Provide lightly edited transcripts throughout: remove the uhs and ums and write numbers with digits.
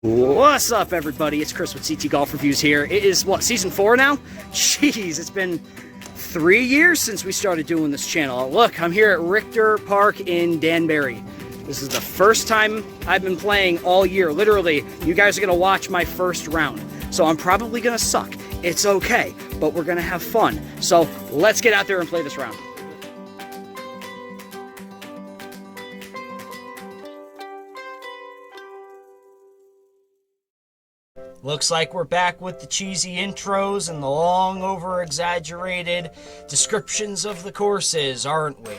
What's up, everybody? It's Chris with CT Golf Reviews here. It is, what, season 4 now? Jeez, it's been 3 years since we started doing this channel. Look, I'm here at Richter Park in Danbury. This is the first time I've been playing all year. Literally, you guys are going to watch my first round. So I'm probably going to suck. It's okay, but we're going to have fun. So let's get out there and play this round. Looks like we're back with the cheesy intros and the long, over-exaggerated descriptions of the courses, aren't we?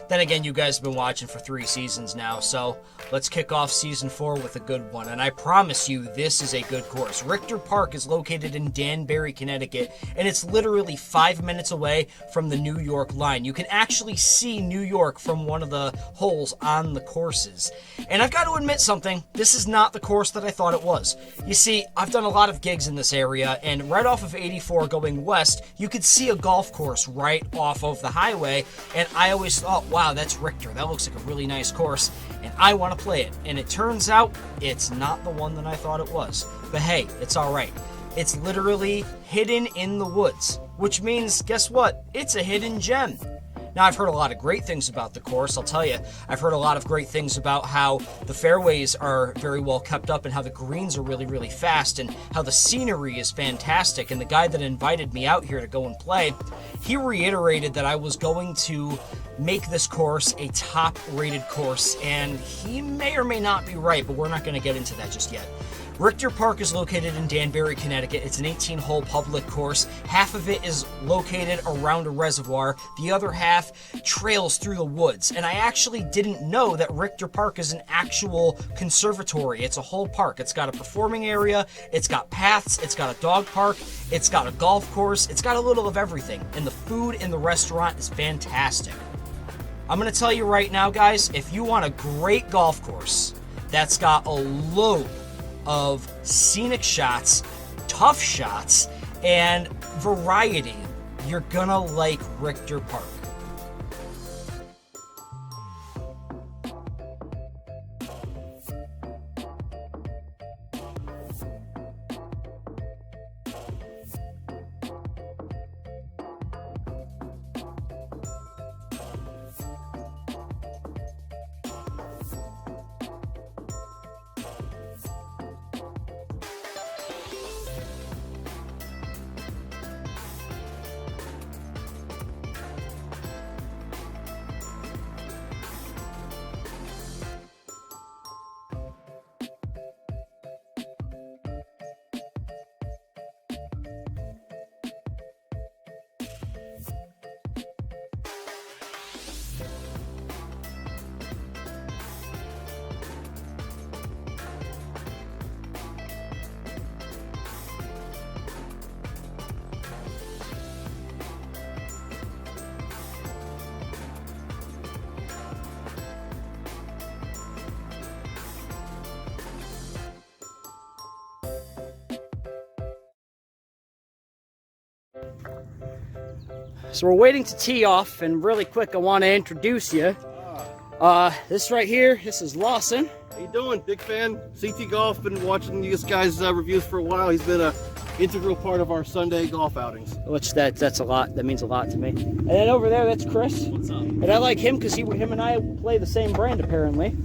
Then again, you guys have been watching for 3 seasons now, so let's kick off season 4 with a good one. And I promise you, this is a good course. Richter Park is located in Danbury, Connecticut, and it's literally 5 minutes away from the New York line. You can actually see New York from one of the holes on the courses. And I've got to admit something, this is not the course that I thought it was. You see, I've done a lot of gigs in this area, and right off of 84 going west, you could see a golf course right off of the highway, and I always thought, wow, that's Richter. That looks like a really nice course, and I want to play it. And it turns out it's not the one that I thought it was. But hey, it's all right. It's literally hidden in the woods, which means, guess what? It's a hidden gem. Now, I've heard a lot of great things about the course, I'll tell you. I've heard a lot of great things about how the fairways are very well kept up and how the greens are really, really fast and how the scenery is fantastic. And the guy that invited me out here to go and play, he reiterated that I was going to make this course a top-rated course, and he may or may not be right, but we're not going to get into that just yet. Richter Park is located in Danbury, Connecticut. It's an 18-hole public course. Half of it is located around a reservoir. The other half trails through the woods. And I actually didn't know that Richter Park is an actual conservatory. It's a whole park. It's got a performing area. It's got paths. It's got a dog park. It's got a golf course. It's got a little of everything. And the food in the restaurant is fantastic. I'm going to tell you right now, guys, if you want a great golf course that's got a load of scenic shots, tough shots, and variety, you're gonna like Richter Park. So we're waiting to tee off, and really quick, I want to introduce you. This right here, this is Lawson. How you doing? Big fan. CT Golf. Been watching you guys' reviews for a while. He's been a integral part of our Sunday golf outings. Which that's a lot. That means a lot to me. And then over there, that's Chris. What's up? And I like him because him and I play the same brand apparently.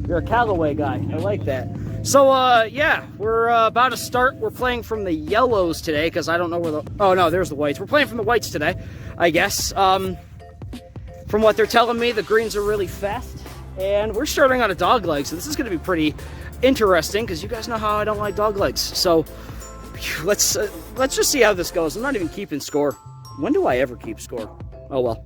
You're a Callaway guy. I like that. So yeah, we're about to start. We're playing from the yellows today because I don't know where the. Oh no, there's the whites. We're playing from the whites today, I guess. From what they're telling me, the greens are really fast, and we're starting on a dog leg, so this is going to be pretty interesting because you guys know how I don't like dog legs. So let's just see how this goes. I'm not even keeping score. When do I ever keep score? Oh well.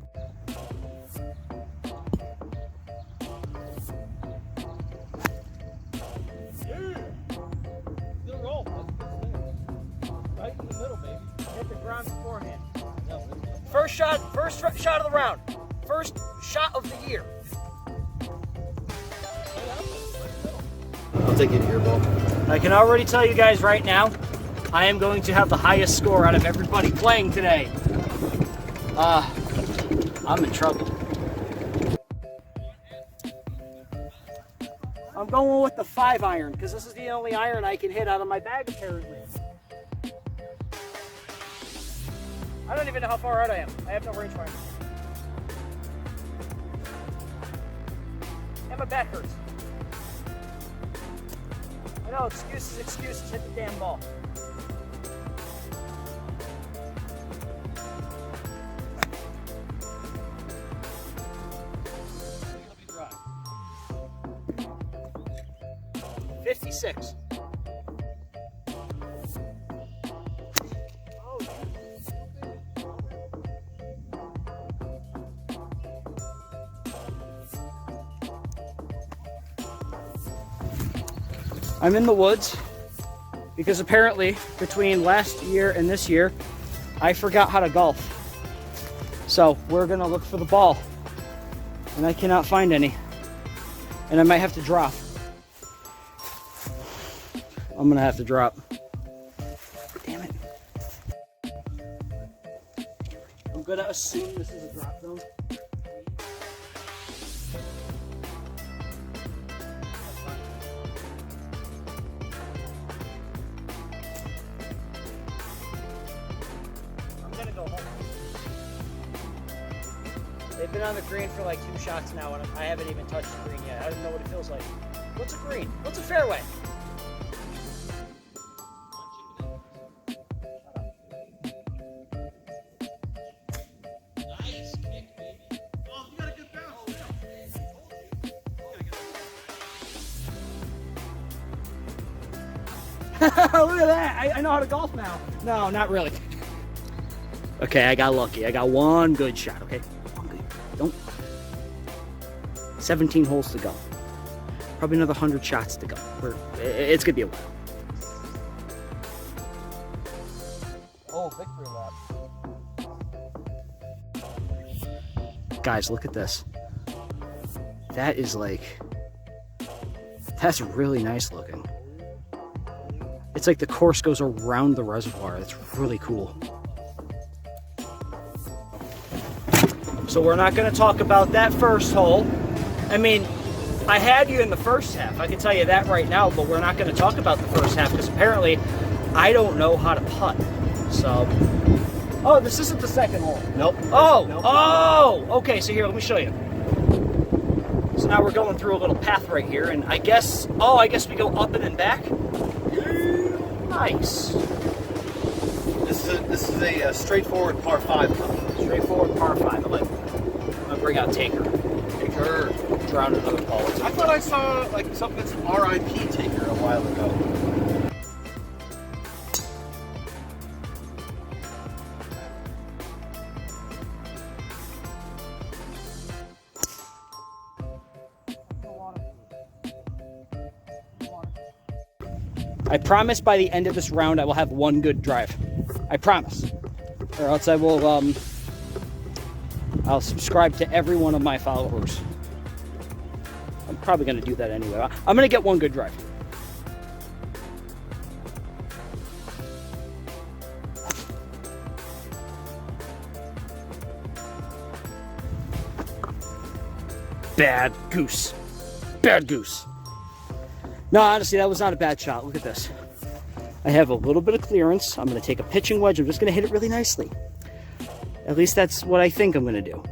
First shot of the round. First shot of the year. I'll take it here, ball. I can already tell you guys right now, I am going to have the highest score out of everybody playing today. I'm in trouble. I'm going with the 5 iron because this is the only iron I can hit out of my bag apparently. I don't even know how far out I am. I have no rangefinder. And my back hurts. I know, excuses, excuses, hit the damn ball. Dry. 56. I'm in the woods because apparently between last year and this year, I forgot how to golf. So we're gonna look for the ball and I cannot find any. And I might have to drop. I'm gonna have to drop. Damn it. I'm gonna assume this is a drop zone. They've been on the green for like 2 shots now, and I haven't even touched the green yet. I don't know what it feels like. What's a green? What's a fairway? Nice kick, baby. Oh, you got a good bounce. Look at that! I know how to golf now. No, not really. Okay, I got lucky. I got one good shot, okay? One good. Don't. 17 holes to go. Probably another 100 shots to go. It's gonna be a while. Oh, victory lap. Guys, look at this. That is like... That's really nice looking. It's like the course goes around the reservoir. It's really cool. So we're not going to talk about that first hole. I mean, I had you in the first half. I can tell you that right now, but we're not going to talk about the first half because apparently I don't know how to putt. So, oh, this isn't the second hole. Nope. Oh, Nope. oh, okay. So here, let me show you. So now we're going through a little path right here, and I guess we go up and then back. Nice. This is a straightforward par 5 cup. Straightforward par 5. I'm gonna bring out Taker. Taker. Drown another ball. I thought I saw like something that's RIP Taker a while ago. I promise by the end of this round I will have one good drive. I promise. Or else I will I'll subscribe to every one of my followers. I'm probably gonna do that anyway. I'm gonna get one good drive. Bad goose. Bad goose. No, honestly, that was not a bad shot. Look at this. I have a little bit of clearance. I'm going to take a pitching wedge. I'm just going to hit it really nicely. At least that's what I think I'm going to do.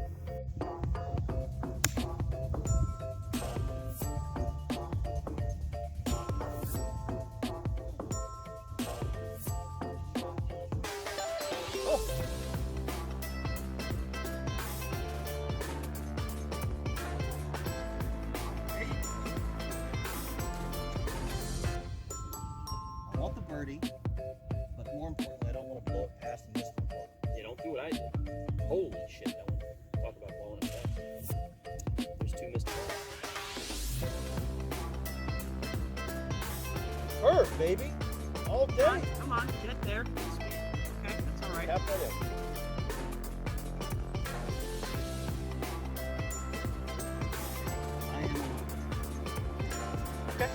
But more importantly, I don't want to blow it past and miss the ball. Yeah, don't do what I did. Holy shit, that one. Talk about blowing it past. There's 2 missed balls. Curve, baby. All day. Come on, get there. Okay, that's all right. Tap that in. Okay.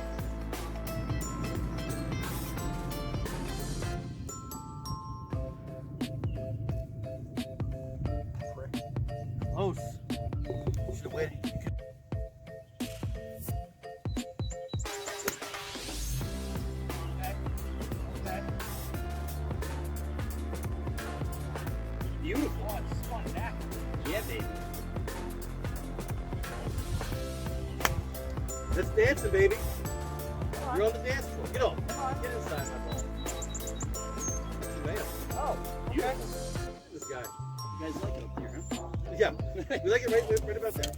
Close. You should have waited. baby. That's dancing, baby. You're on the dance floor. Get on. Get inside my ball. Man. Oh, okay. This guy. You guys like it up here, huh? Yeah. We like it right about there.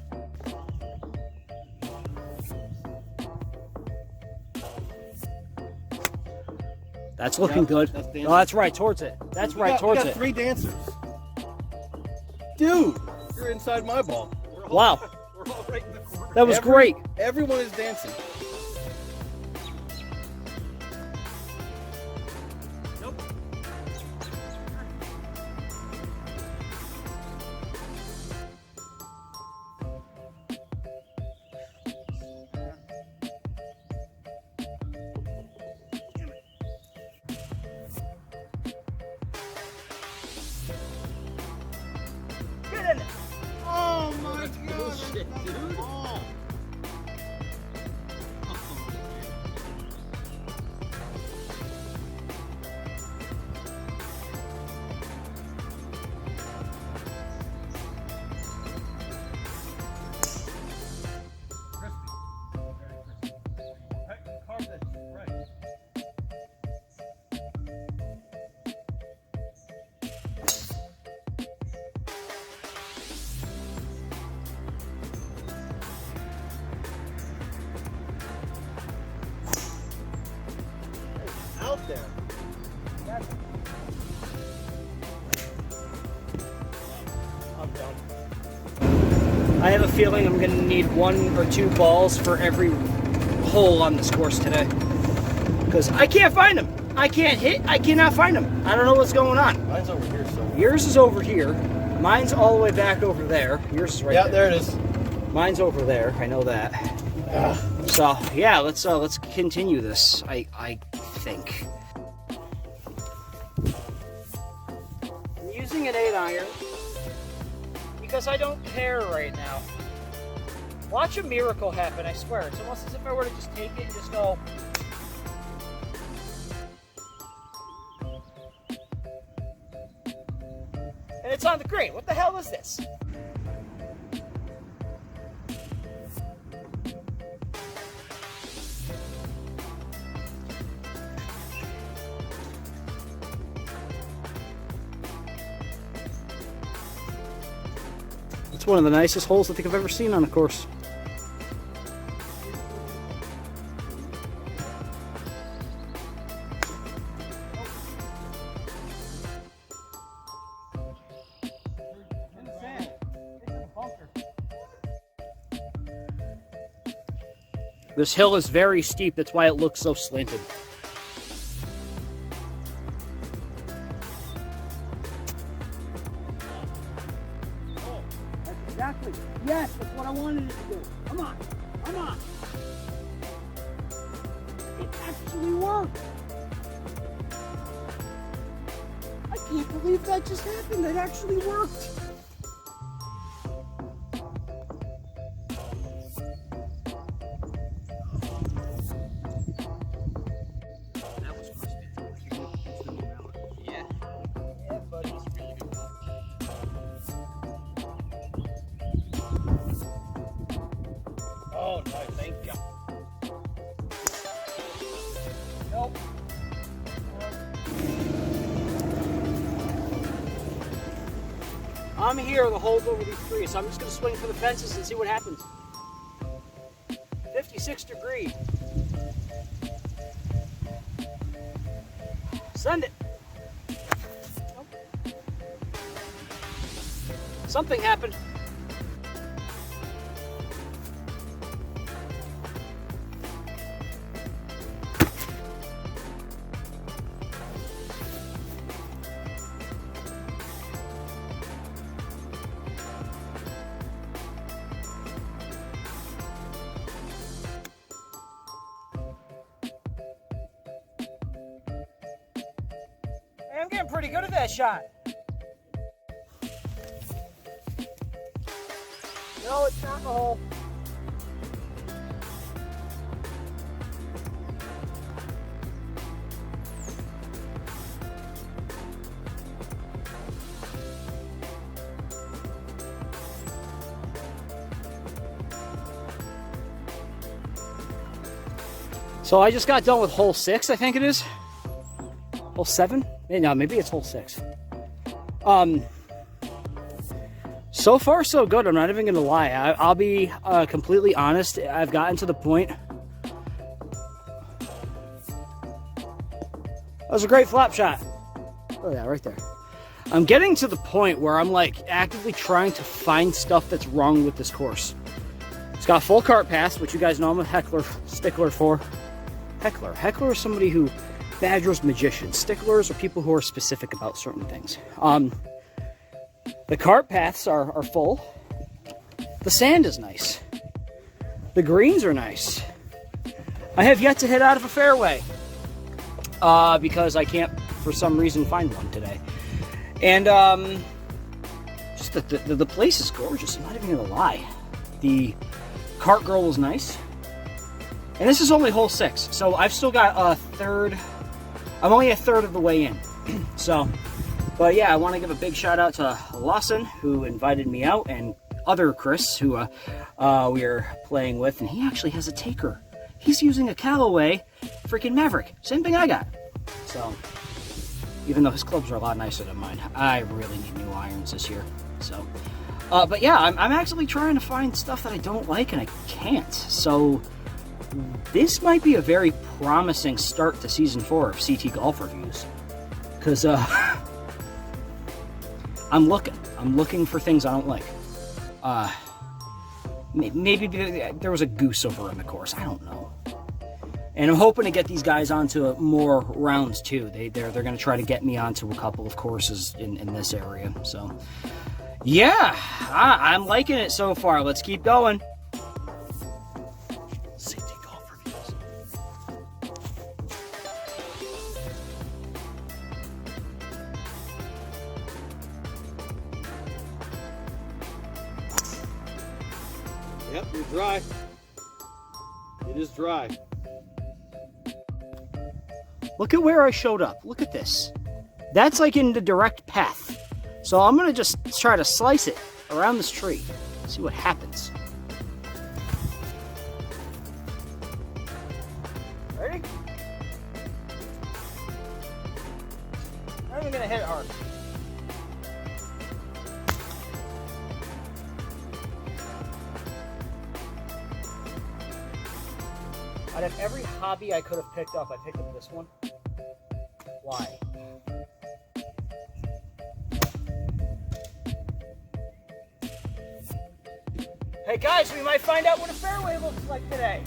That's looking good. Oh, that's right towards it. That's right towards it. We got 3 dancers. Dude, you're inside my ball. Wow. We're all right in the corner. That was great. Everyone is dancing. Nope. Get in it. Oh my god. Bullshit, dude. Oh. Out there. I'm done. I have a feeling I'm going to need 1 or 2 balls for every hole on this course today. Because I can't find them. I can't hit. I cannot find them. I don't know what's going on. Mine's over here, so. Yours is over here. Mine's all the way back over there. Yours is right there. Yeah, there it is. Mine's over there. I know that. So yeah, let's continue this. I think. I'm using an 8-iron because I don't care right now. Watch a miracle happen, I swear. It's almost as if I were to just take it and just go. And it's on the green. What the hell is this? It's one of the nicest holes I think I've ever seen on a course. This hill is very steep, that's why it looks so slanted. Exactly. Yes, that's what I wanted it to do. Come on. Come on. It actually worked. I can't believe that just happened. It actually worked. That was crispy. Yeah. Yeah, buddy. It's really good. Oh, no, thank you. Nope. I'm here, the hole's over these trees, so I'm just going to swing for the fences and see what happens. 56 degree. Send it. Nope. Something happened. I'm getting pretty good at that shot. No, it's not in the hole. So I just got done with hole 6, I think it is. Hole 7? No, maybe it's hole 6. So far so good, I'm not even gonna lie. I'll be completely honest. I've gotten to the point. That was a great flop shot. Oh yeah, right there. I'm getting to the point where I'm like actively trying to find stuff that's wrong with this course. It's got full cart paths, which you guys know I'm a stickler for. Heckler is somebody who badgers magicians. Sticklers are people who are specific about certain things. The cart paths are full. The sand is nice. The greens are nice. I have yet to hit out of a fairway because I can't, for some reason, find one today. And just the place is gorgeous. I'm not even gonna lie. The cart girl was nice. And this is only hole 6, so I've still got a third. I'm only a third of the way in. So, but yeah, I want to give a big shout out to Lawson, who invited me out, and other Chris, who we are playing with, and he actually has a taker. He's using a Callaway freaking Maverick. Same thing I got. So, even though his clubs are a lot nicer than mine, I really need new irons this year. So, but yeah, I'm actually trying to find stuff that I don't like, and I can't. So, this might be a very promising start to season 4 of CT Golf Reviews, because I'm looking for things I don't like. Maybe there was a goose over in the course, I don't know. And I'm hoping to get these guys onto more rounds too. They're going to try to get me onto a couple of courses in this area. So yeah, I'm liking it so far. Let's keep going. Yep, you're dry. It is dry. Look at where I showed up. Look at this. That's like in the direct path. So I'm going to just try to slice it around this tree. See what happens. Ready? I'm not even going to hit it hard. Out of every hobby I could have picked up, I picked up this one. Why? Hey guys, we might find out what a fairway looks like today.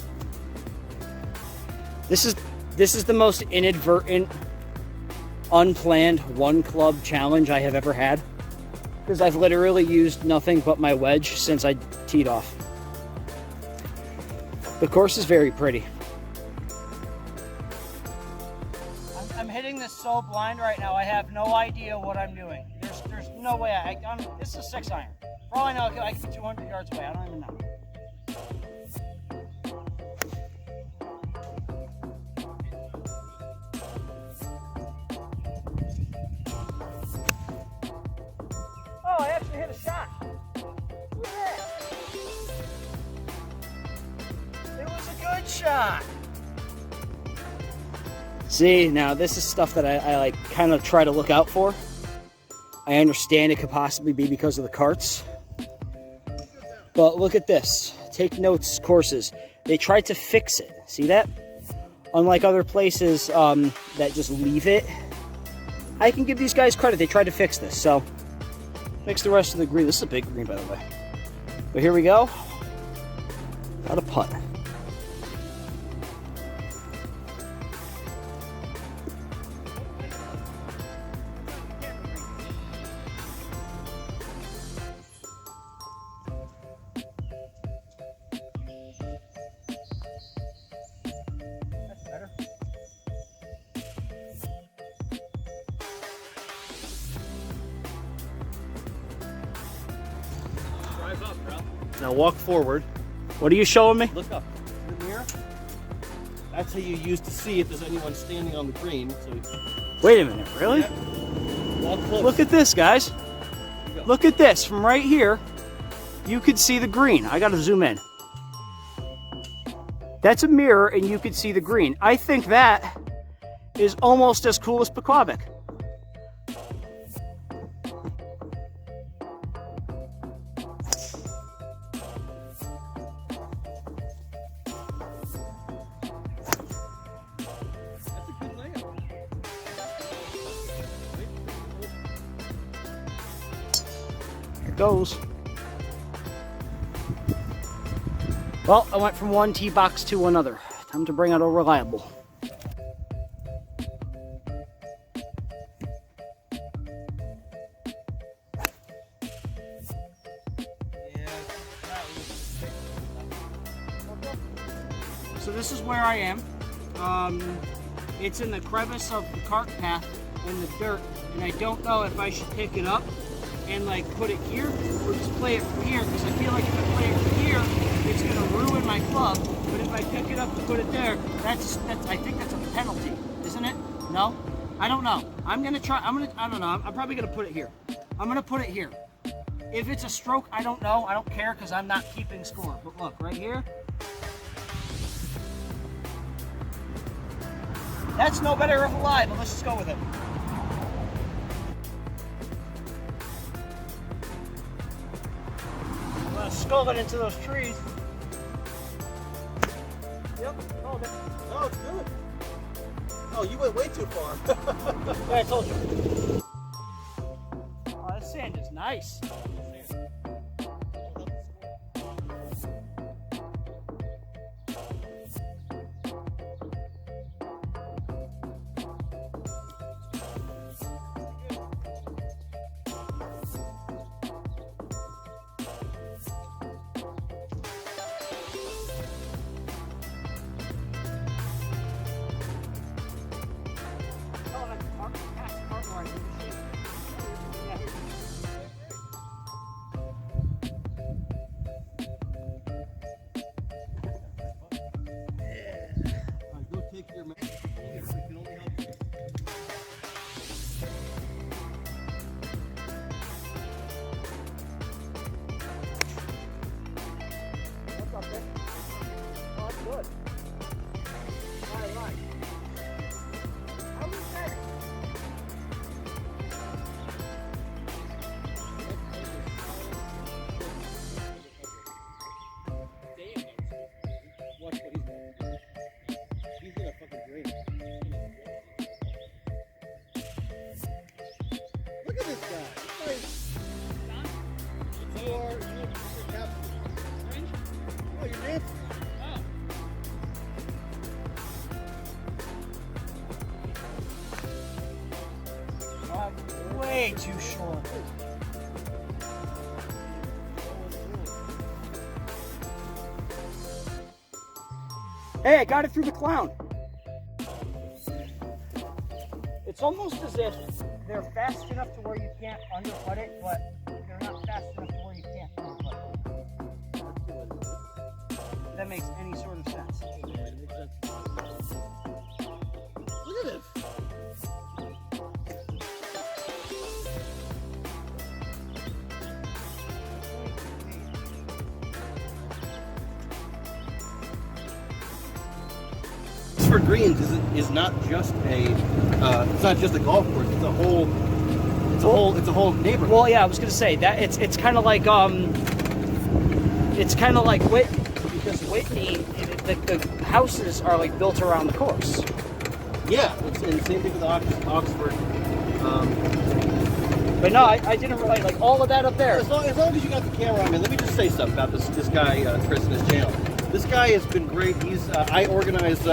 This is the most inadvertent, unplanned one club challenge I have ever had, because I've literally used nothing but my wedge since I teed off. The course is very pretty. I'm hitting this so blind right now. I have no idea what I'm doing. There's no way this is a 6-iron. For all I know, I could be 200 yards away. I don't even know. Oh, I actually hit a shot. Look at that. It was a good shot. See, now this is stuff that I like kind of try to look out for. I understand it could possibly be because of the carts. But look at this. Take notes courses. They tried to fix it. See that? Unlike other places that just leave it. I can give these guys credit. They tried to fix this. So, fix the rest of the green. This is a big green, by the way. But here we go. Got a putt. Now walk forward. What are you showing me? Look up. In the mirror. That's how you use to see if there's anyone standing on the green. So Wait a minute, really? Yeah. Walk close. Look at this, guys. Look at this. From right here, you could see the green. I gotta zoom in. That's a mirror and you could see the green. I think that is almost as cool as Pequabic. Goes. Well, I went from one tee box to another. Time to bring out a reliable. So this is where I am. It's in the crevice of the cart path in the dirt, and I don't know if I should pick it up and like put it here or just play it from here, because I feel like if I play it from here it's going to ruin my club, but if I pick it up and put it there, that's I think that's a penalty, isn't it? No? I don't know. I don't know. I'm probably going to put it here. I'm going to put it here. If it's a stroke, I don't know. I don't care because I'm not keeping score. But look, right here. That's no better of a lie, but let's just go with it. Skull it into those trees. Yep, called it. Oh, it's good. Oh, you went way too far. Yeah, I told you. Oh, that sand is nice. Way too short. Hey, I got it through the clown. It's almost as if they're fast enough to where you can't undercut it, but they're not fast enough to where you can't undercut it. If that makes any sort of sense. Look at this. For greens is not just a it's not just a golf course. It's a whole neighborhood. Well, yeah, I was gonna say that it's kind of like Whitney, because Whitney, the houses are like built around the course. Yeah, and same thing with Oxford. But no, I didn't really like all of that up there. As long as you got the camera on me, let me just say something about this guy Chris and his channel. This guy has been great. I organize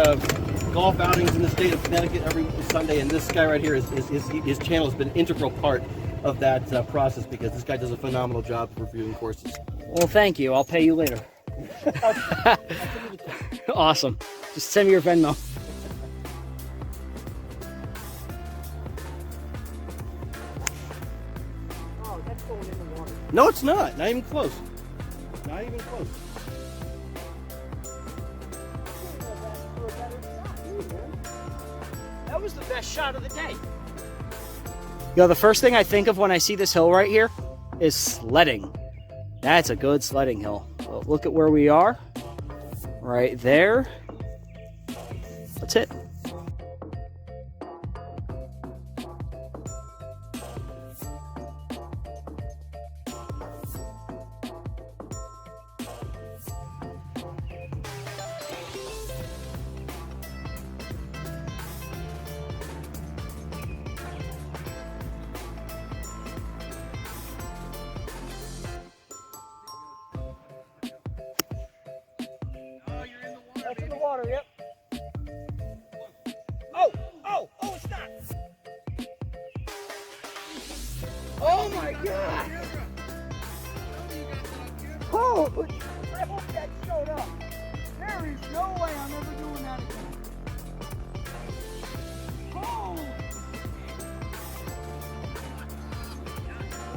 golf outings in the state of Connecticut every Sunday, and this guy right here his channel has been an integral part of that process, because this guy does a phenomenal job of reviewing courses. Well, thank you. I'll pay you later. Awesome. Just send me your Venmo. Oh, that's going in the water. No, it's not. Not even close. Not even close. That was the best shot of the day. Yo, the first thing I think of when I see this hill right here is sledding. That's a good sledding hill. Well, look at where we are. Right there. water, yep. Oh, it's not. Oh my God. Oh, I hope that showed up. There is no way I'm ever doing that again. Oh.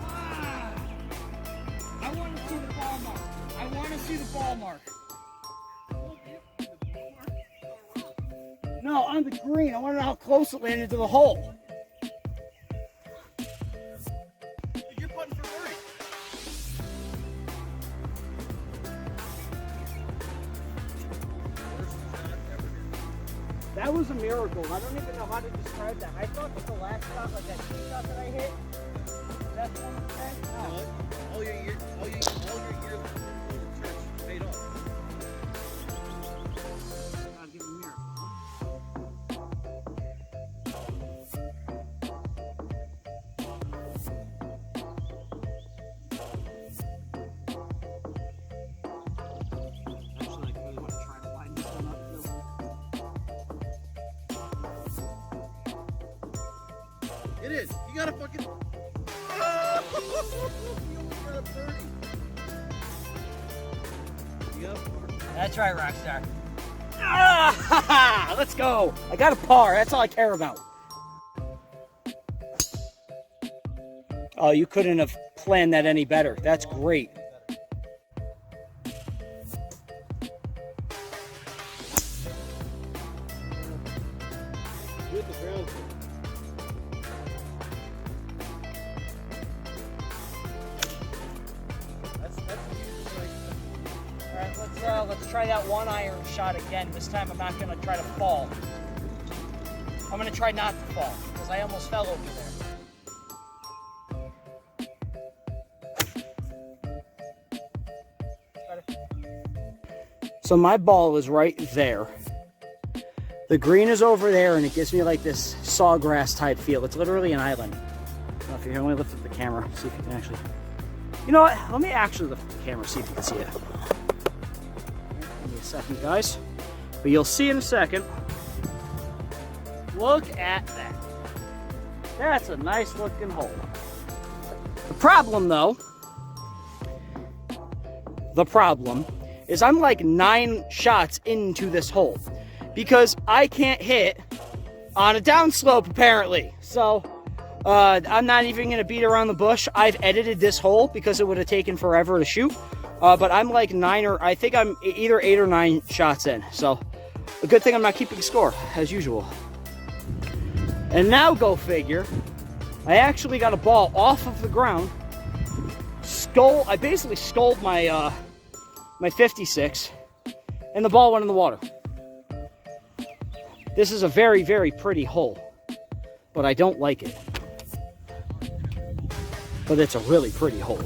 Wow. I want to see the ball mark. I want to see the ball mark. No, on the green. I want to know how close it landed to the hole. You're putting for birdie. That was a miracle. I don't even know how to describe that. I thought that the last shot, like that tee shot that I hit, that's one of the best. No. All your years in church paid off. I'll give it a miracle. Actually, I really want to try to line this one up too. It is. You gotta fucking. Oh! You almost got a birdie. Yep. That's right, Rockstar. Ah, let's go. I got a par. That's all I care about. Oh, you couldn't have planned that any better. That's great. Get the ground. That's usually All right, let's try that 1-iron shot again. This time I'm not gonna try to fall. I'm gonna try not to fall because I almost fell over there. So my ball is right there. The green is over there, and it gives me like this sawgrass type feel. It's literally an island. I don't know if you can only lift up the camera, see if you can actually. You know what? Let me actually lift up the camera, see if you can see it. Give me a second, guys. But you'll see in a second. Look at that. That's a nice looking hole. The problem, though, is I'm like 9 shots into this hole because I can't hit on a downslope apparently. So I'm not even gonna beat around the bush. I've edited this hole because it would have taken forever to shoot. But I'm like 9 or I think I'm either 8 or 9 shots in. So a good thing I'm not keeping score as usual. And now go figure, I actually got a ball off of the ground. I basically sculled my my 56, and the ball went in the water. This is a very, very pretty hole, but I don't like it. But it's a really pretty hole.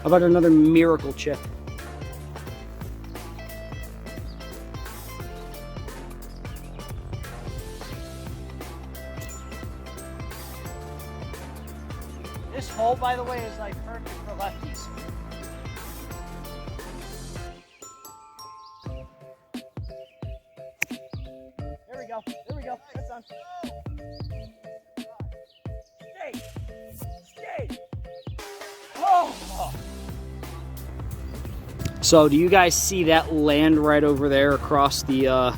How about another miracle chip? This hole, by the way, is like perfect for lefties. There we go. That's done. Stay. Oh. So, do you guys see that land right over there across the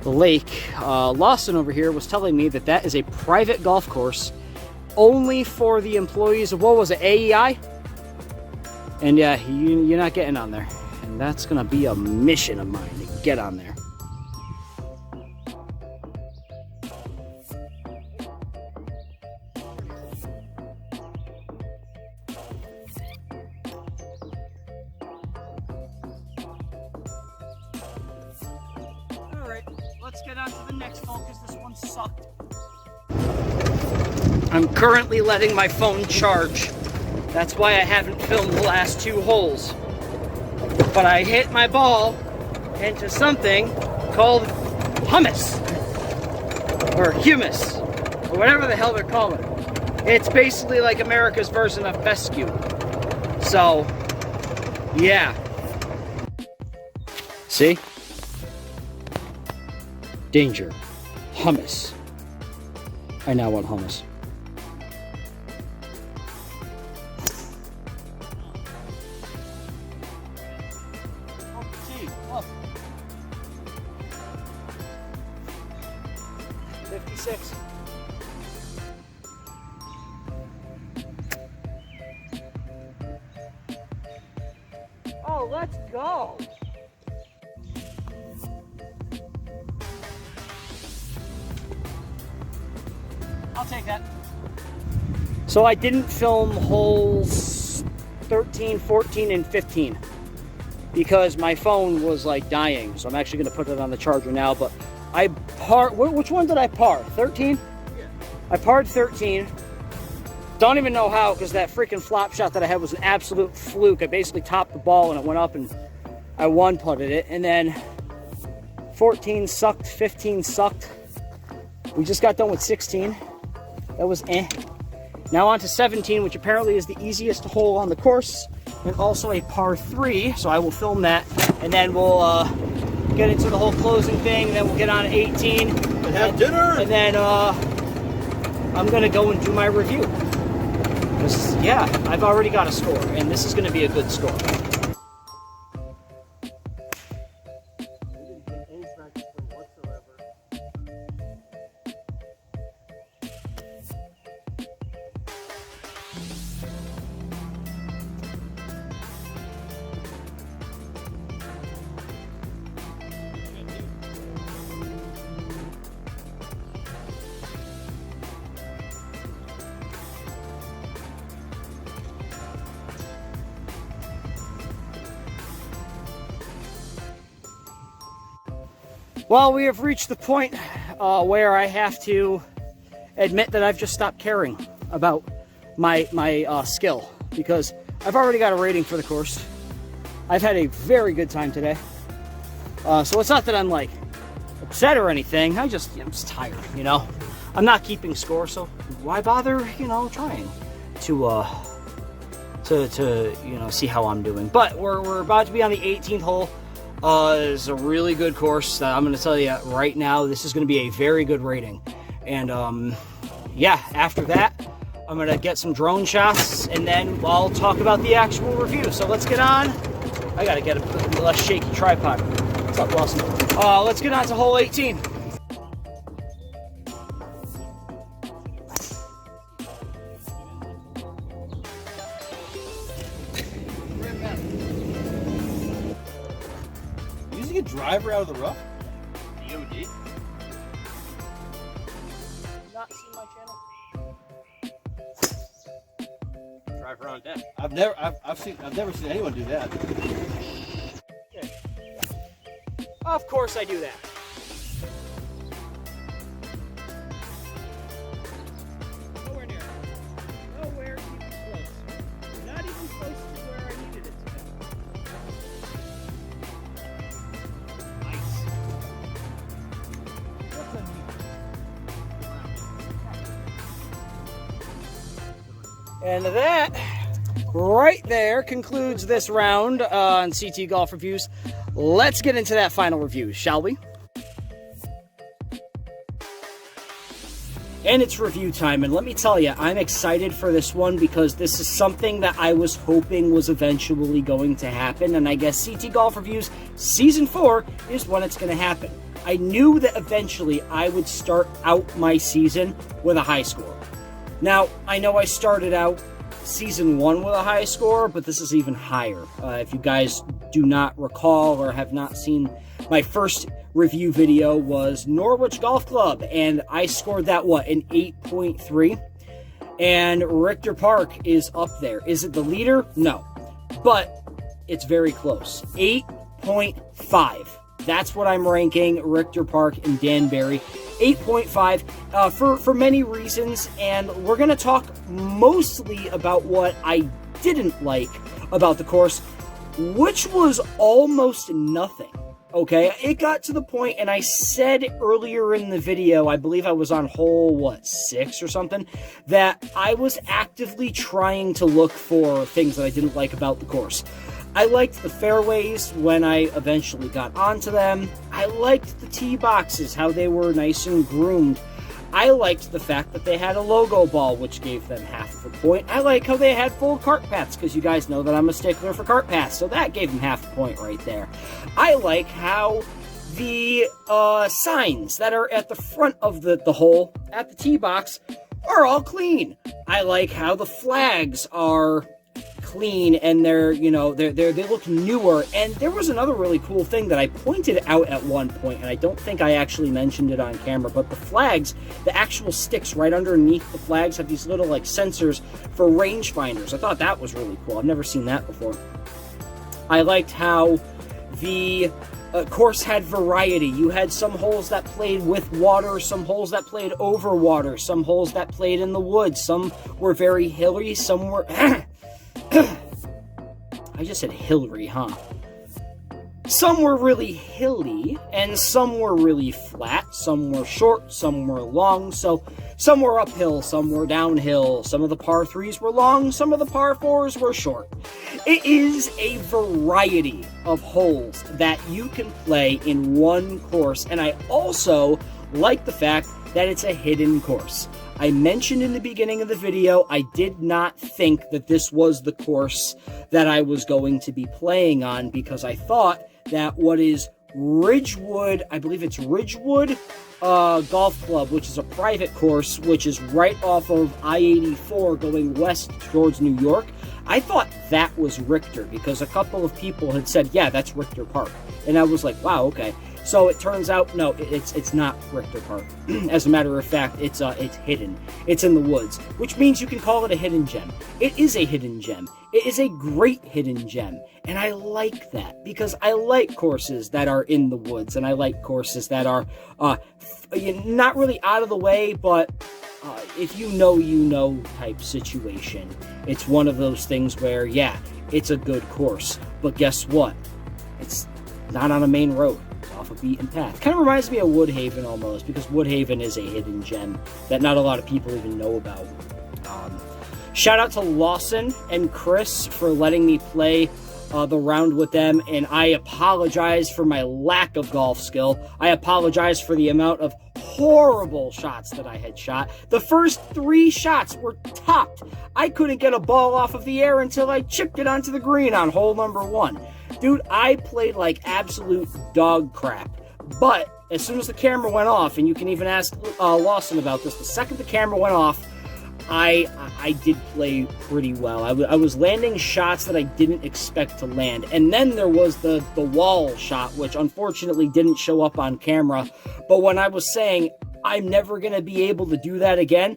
lake? Lawson over here was telling me that that is a private golf course only for the employees of, what was it, AEI? And yeah, you're not getting on there. And that's going to be a mission of mine to get on there. Let's get on to the next hole because this one sucked. I'm currently letting my phone charge. That's why I haven't filmed the last 2 holes. But I hit my ball into something called hummus. Or humus. Or whatever the hell they're calling it. It's basically like America's version of fescue. So, yeah. See? Danger. Hummus. I now want hummus. See, look. 56. Oh, let's go. I'll take that. So I didn't film holes 13, 14, and 15 because my phone was like dying. So I'm actually going to put it on the charger now. But I which one did I par? 13? Yeah. I parred 13. Don't even know how, because that freaking flop shot that I had was an absolute fluke. I basically topped the ball and it went up and I one-putted it. And then 14 sucked, 15 sucked. We just got done with 16. That was eh. Now on to 17, which apparently is the easiest hole on the course, and also a par 3. So I will film that, and then we'll get into the whole closing thing. And then we'll get on to 18 And have dinner. and then I'm gonna go and do my review. Because yeah, I've already got a score, and this is gonna be a good score. Well, we have reached the point where I have to admit that I've just stopped caring about my skill, because I've already got a rating for the course. I've had a very good time today. So it's not that I'm like upset or anything. I'm just tired, you know. I'm not keeping score, so why bother, you know, trying to you know, see how I'm doing. But we're about to be on the 18th hole. It's a really good course. I'm going to tell you right now, this is going to be a very good rating. And yeah, after that, I'm going to get some drone shots, and then I'll talk about the actual review. So let's get on. I got to get a less shaky tripod. What's up, Lawson? Let's get on to hole 18. Using a driver out of the rough? DOD? Not seen my channel? Driver on deck. I've never seen anyone do that. Okay. Of course I do that. Nowhere near. Nowhere even close. Not even close to where I needed it to be. Nice. What's a neat? And that right there concludes this round on CT Golf Reviews. Let's get into that final review, shall we? And it's review time, and let me tell you, I'm excited for this one because this is something that I was hoping was eventually going to happen, and I guess CT Golf Reviews Season 4 is when it's going to happen. I knew that eventually I would start out my season with a high score. Now, I know I started out Season 1 with a high score, but this is even higher. If you guys do not recall or have not seen, my first review video was Norwich Golf Club, and I scored that, what, an 8.3? And Richter Park is up there. Is it the leader? No. But it's very close. 8.5. That's what I'm ranking Richter Park in Danbury. 8.5 for many reasons, and we're going to talk mostly about what I didn't like about the course, which was almost nothing. Okay, it got to the point, and I said earlier in the video, I believe I was on hole, 6 or something, that I was actively trying to look for things that I didn't like about the course. I liked the fairways when I eventually got onto them. I liked the tee boxes, how they were nice and groomed. I liked the fact that they had a logo ball, which gave them half of a point. I like how they had full cart paths, because you guys know that I'm a stickler for cart paths, so that gave them half a point right there. I like how the signs that are at the front of the hole at the tee box are all clean. I like how the flags are clean and they look newer. And there was another really cool thing that I pointed out at one point, and I don't think I actually mentioned it on camera, but the flags, the actual sticks right underneath the flags have these little like sensors for rangefinders. I thought that was really cool. I've never seen that before. I liked how the course had variety. You had some holes that played with water, some holes that played over water, some holes that played in the woods. Some were very hilly, some were I just said Hillary, huh? Some were really hilly, and some were really flat. Some were short, some were long. So some were uphill, some were downhill. Some of the par 3s were long, some of the par 4s were short. It is a variety of holes that you can play in one course, and I also like the fact that it's a hidden course. I mentioned in the beginning of the video, I did not think that this was the course that I was going to be playing on, because I thought that what is Ridgewood, I believe it's Ridgewood Golf Club, which is a private course, which is right off of I-84 going west towards New York. I thought that was Richter, because a couple of people had said, yeah, that's Richter Park. And I was like, wow, okay. So it turns out, no, it's not Richter Park. As a matter of fact, it's hidden. It's in the woods, which means you can call it a hidden gem. It is a hidden gem. It is a great hidden gem, and I like that, because I like courses that are in the woods, and I like courses that are not really out of the way, but if you know type situation. It's one of those things where, yeah, it's a good course, but guess what? It's not on a main road. Off a beaten path. Kind of reminds me of Woodhaven almost, because Woodhaven is a hidden gem that not a lot of people even know about. Shout out to Lawson and Chris for letting me play the round with them, and I apologize for my lack of golf skill. I apologize for the amount of horrible shots that I had shot. The first 3 shots were topped. I couldn't get a ball off of the air until I chipped it onto the green on hole number 1. Dude, I played like absolute dog crap. But as soon as the camera went off, and you can even ask Lawson about this, the second the camera went off, I did play pretty well. I was landing shots that I didn't expect to land. And then there was the wall shot, which unfortunately didn't show up on camera. But when I was saying I'm never going to be able to do that again,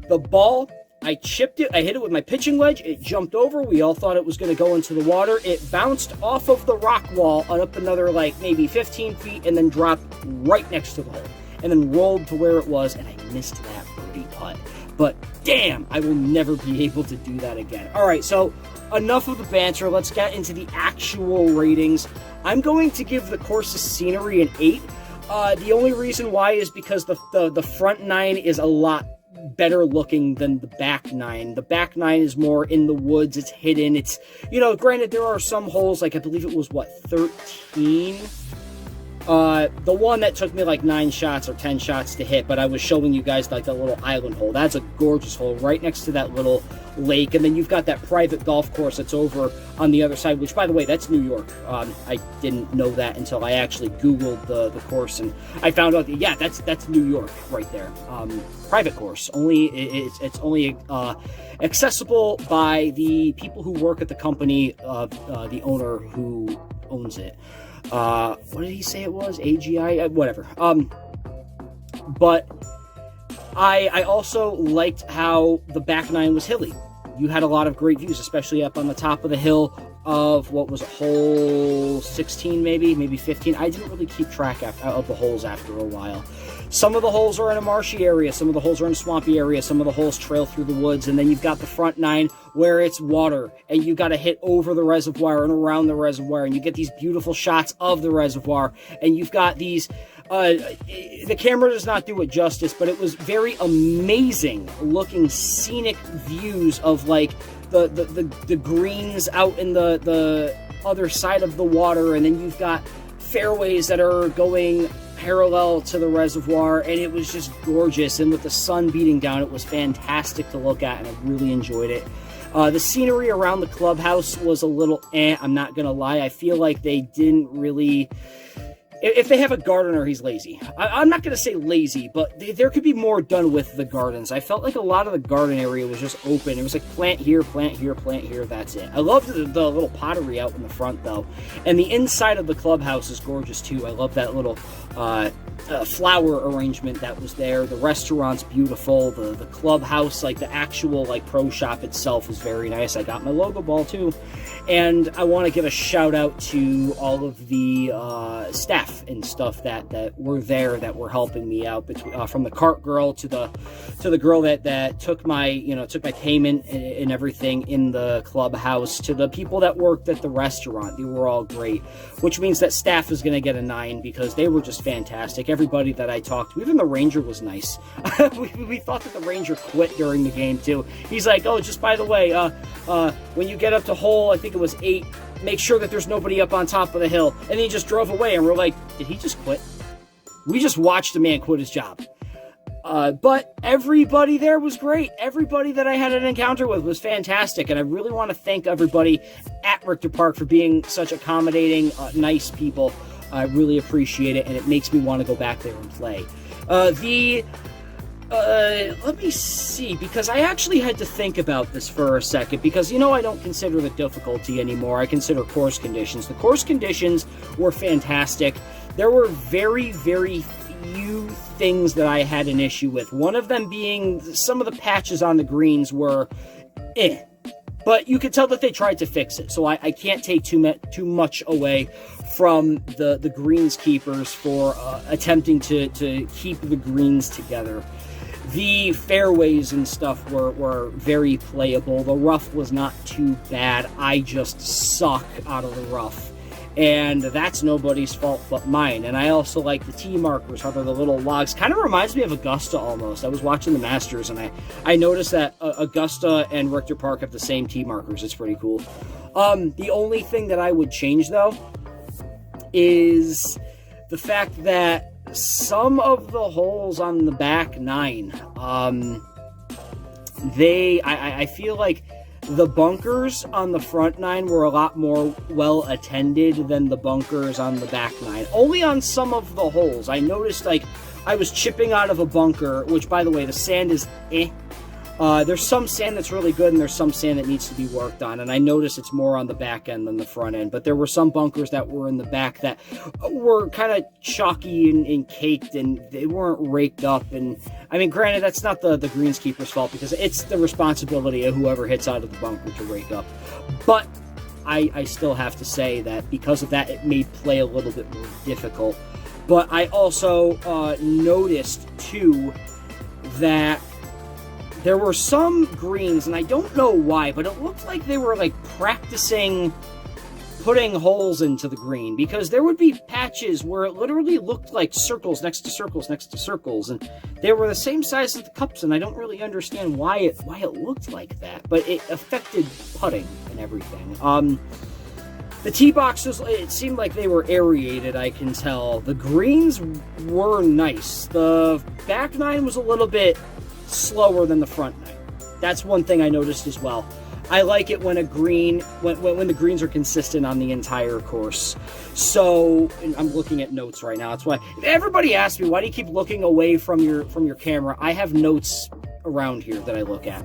the ball, I chipped it, I hit it with my pitching wedge, it jumped over, we all thought it was going to go into the water, it bounced off of the rock wall and up another like maybe 15 feet and then dropped right next to the hole, and then rolled to where it was, and I missed that birdie putt. But damn, I will never be able to do that again. Alright, so enough of the banter, let's get into the actual ratings. I'm going to give the course's scenery an 8. The only reason why is because the front 9 is a lot better looking than the back 9. The back 9 is more in the woods, it's hidden, it's, granted there are some holes, like I believe it was, 13? The one that took me like 9 shots or 10 shots to hit, but I was showing you guys like that little island hole. That's a gorgeous hole right next to that little lake, and then you've got that private golf course that's over on the other side, which, by the way, that's New York. I didn't know that until I actually Googled the course, and I found out that, yeah, that's New York right there. Private course. It's only accessible by the people who work at the company of the owner who owns it. What did he say it was? AGI? Whatever. But I also liked how the back 9 was hilly. You had a lot of great views, especially up on the top of the hill of, what was it, hole 16 maybe 15. I didn't really keep track of the holes after a while. Some of the holes are in a marshy area, some of the holes are in a swampy area, some of the holes trail through the woods, and then you've got the front 9 where it's water, and you got to hit over the reservoir and around the reservoir, and you get these beautiful shots of the reservoir, and you've got these, the camera does not do it justice, but it was very amazing looking scenic views of like the greens out in the other side of the water, and then you've got fairways that are going parallel to the reservoir, and it was just gorgeous. And with the sun beating down, it was fantastic to look at, and I really enjoyed it. The scenery around the clubhouse was a little I'm not gonna lie. I feel like they didn't really... If they have a gardener, he's lazy. I'm not going to say lazy, but there could be more done with the gardens. I felt like a lot of the garden area was just open. It was like plant here, plant here, plant here, that's it. I loved the little pottery out in the front, though. And the inside of the clubhouse is gorgeous, too. I love that little flower arrangement that was there. The restaurant's beautiful. The clubhouse, like the actual like pro shop itself, is very nice. I got my logo ball, too. And I want to give a shout out to all of the staff and stuff that were there, that were helping me out, from the cart girl to the girl that took my payment and everything in the clubhouse, to the people that worked at the restaurant. They were all great, which means that staff is going to get a 9 because they were just fantastic. Everybody that I talked to, even the ranger was nice. we thought that the ranger quit during the game too. He's like, oh, just by the way, when you get up to hole, I think it was 8, make sure that there's nobody up on top of the hill. And then he just drove away, and we're like, did he just quit? We just watched a man quit his job. But everybody there was great. Everybody that I had an encounter with was fantastic, and I really want to thank everybody at Richter Park for being such accommodating, nice people. I really appreciate it, and it makes me want to go back there and play. Let me see, because I actually had to think about this for a second, because, I don't consider the difficulty anymore. I consider course conditions. The course conditions were fantastic. There were very, very few things that I had an issue with. One of them being some of the patches on the greens were but you could tell that they tried to fix it, so I can't take too much away from the greenskeepers for attempting to keep the greens together. The fairways and stuff were very playable. The rough was not too bad. I just suck out of the rough, and that's nobody's fault but mine. And I also like the tee markers, how they're the little logs. Kind of reminds me of Augusta almost. I was watching the Masters, and I noticed that Augusta and Richter Park have the same tee markers. It's pretty cool. The only thing that I would change, though, is the fact that some of the holes on the back 9, I feel like the bunkers on the front 9 were a lot more well attended than the bunkers on the back 9. Only on some of the holes. I noticed, like, I was chipping out of a bunker, which, by the way, the sand is there's some sand that's really good, and there's some sand that needs to be worked on, and I noticed it's more on the back end than the front end. But there were some bunkers that were in the back that were kind of chalky and caked, and they weren't raked up. And I mean, granted, that's not the greenskeeper's fault, because it's the responsibility of whoever hits out of the bunker to rake up. But I still have to say that because of that, it made play a little bit more difficult. But I also noticed, too, that there were some greens, and I don't know why, but it looked like they were, like, practicing putting holes into the green, because there would be patches where it literally looked like circles next to circles next to circles, and they were the same size as the cups, and I don't really understand why it looked like that, but it affected putting and everything. The tee boxes, it seemed like they were aerated, I can tell. The greens were nice. The back 9 was a little bit slower than the front 9. That's one thing I noticed as well. I like it when when the greens are consistent on the entire course. So, and I'm looking at notes right now. That's why everybody asks me, why do you keep looking away from your camera? I have notes around here that I look at.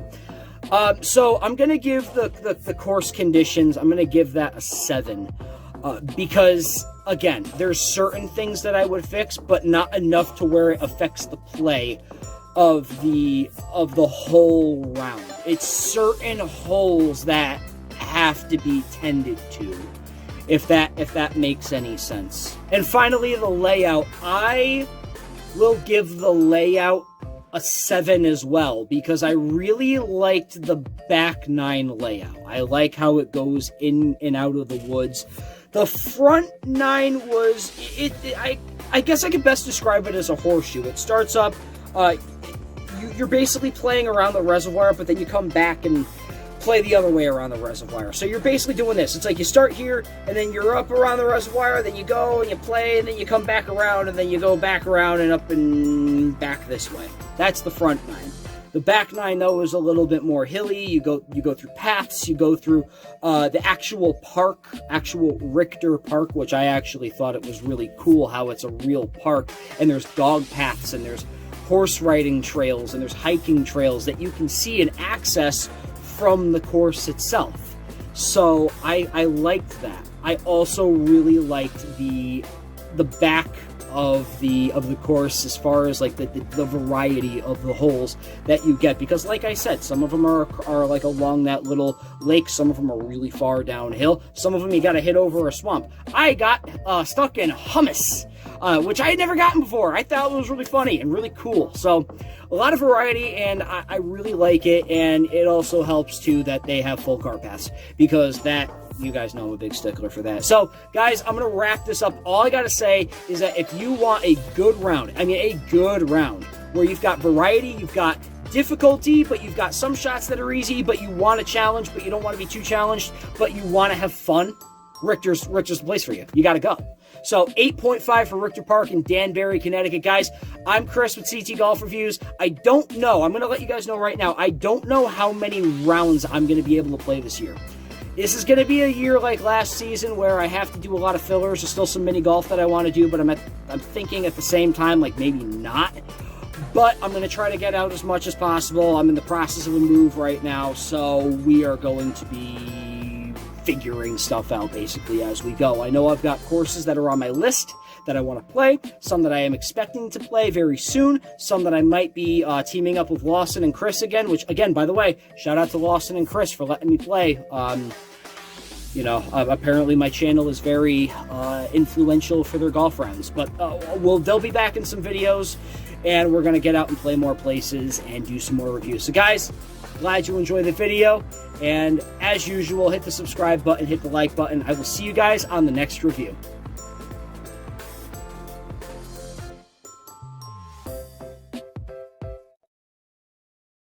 So I'm gonna give the course conditions, I'm gonna give that a 7. Because again, there's certain things that I would fix, but not enough to where it affects the play of the whole round. It's certain holes that have to be tended to, if that makes any sense. And finally, the layout. I will give the layout a 7 as well, because I really liked the back 9 layout. I like how it goes in and out of the woods. The front 9 was, I guess I could best describe it as a horseshoe. It starts up, you're basically playing around the reservoir, but then you come back and play the other way around the reservoir. So you're basically doing this. It's like you start here, and then you're up around the reservoir, then you go and you play, and then you come back around, and then you go back around and up and back this way. That's the front 9. The back 9, though, is a little bit more hilly. You go through paths. You go through the actual park, actual Richter Park, which I actually thought it was really cool how it's a real park. And there's dog paths, and there's horse riding trails, and there's hiking trails that you can see and access from the course itself. So I liked that. I also really liked the back of the course as far as like the variety of the holes that you get, because like I said, some of them are like along that little lake, some of them are really far downhill, some of them you got to hit over a swamp. I got stuck in hummus, which I had never gotten before. I thought it was really funny and really cool. So a lot of variety, and I really like it. And it also helps too that they have full car paths, because that, you guys know I'm a big stickler for that. So, guys, I'm going to wrap this up. All I got to say is that if you want a good round, I mean a good round, where you've got variety, you've got difficulty, but you've got some shots that are easy, but you want a challenge, but you don't want to be too challenged, but you want to have fun, Richter's the place for you. You got to go. So 8.5 for Richter Park in Danbury, Connecticut. Guys, I'm Chris with CT Golf Reviews. I don't know. I'm going to let you guys know right now. I don't know how many rounds I'm going to be able to play this year. This is going to be a year like last season where I have to do a lot of fillers. There's still some mini golf that I want to do, but I'm thinking at the same time, like maybe not. But I'm going to try to get out as much as possible. I'm in the process of a move right now, so we are going to be figuring stuff out basically as we go. I know I've got courses that are on my list that I want to play, some that I am expecting to play very soon, some that I might be teaming up with Lawson and Chris again, which, again, by the way, shout out to Lawson and Chris for letting me play. You know, apparently my channel is very influential for their golf rounds, but they'll be back in some videos, and we're going to get out and play more places and do some more reviews. So, guys, glad you enjoyed the video, and as usual, hit the subscribe button, hit the like button. I will see you guys on the next review.